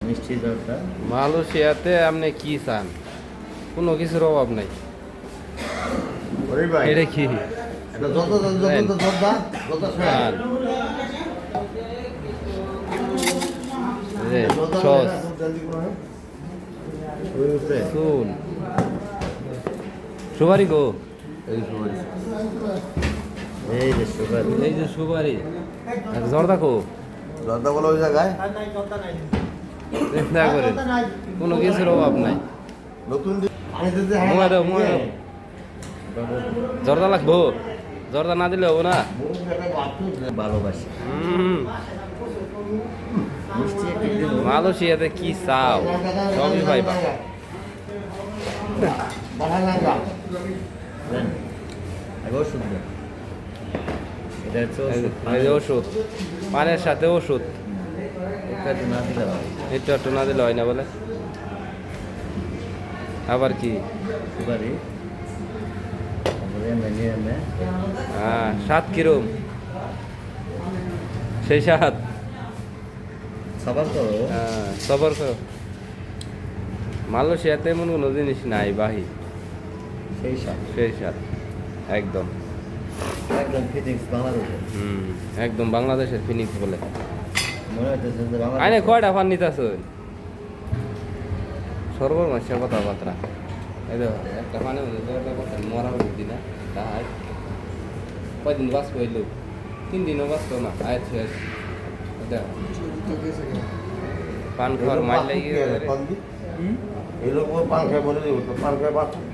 মিষ্টি জর্দা। মালয়েশিয়াতে আপনি কি চান, কোনো কিছুর অভাব নাই। ওরে ভাই এটা কি এটা জর্দা জর্দা আর সস শুন সুপারি গো, এই যে সুগার, এই যে সুপারি আর জর্দা কো জর্দা বলে ওই জায়গায় চিন্তা করেন, কোনো কিছুর অভাব নাই। নতুন মুয়া দাও মুয়া দাও, জর্দা লাগবো, জর্দা না দিলে হবো না। ভালোবাসি মালয়েশিয়াতে কি চাও সবই পাইবা। ওষুধ দেন। এটা হচ্ছে এই যে ওষুধ, পানের সাথে ওষুধ, একটু না দিলে হয়। একটু একটু না দিলে হয় না বলে। আবার কি সুপারি তারপরে এমনি হ্যাঁ, স্বাদ কিরম? সেই স্বাদ, সবার করো। হ্যাঁ সবর করো। মালয়েশিয়াতে এমন কোনো জিনিস নাই বাহি, সেই সব সেই স্বাদ একদম। একদম ফিটিংস বাংলাদেশে একদম বাংলাদেশের ফিনিক্স বলে। মনে হইতেছে যে আইনে বাংলাদেশ কয়টা পান নিতেছ সর্বমাসের কথাবার্তা। এই দেখো একটা পানি মরা বুদ্ধি না তাহার কয়দিন বাস করল, 3 দিনও বাঁচতো না। আচ্ছা দেখো পান খাওয়ার মাইল লাগিয়ে এই লোক পান খায় বলে দিব তো পান খায় বাথরুম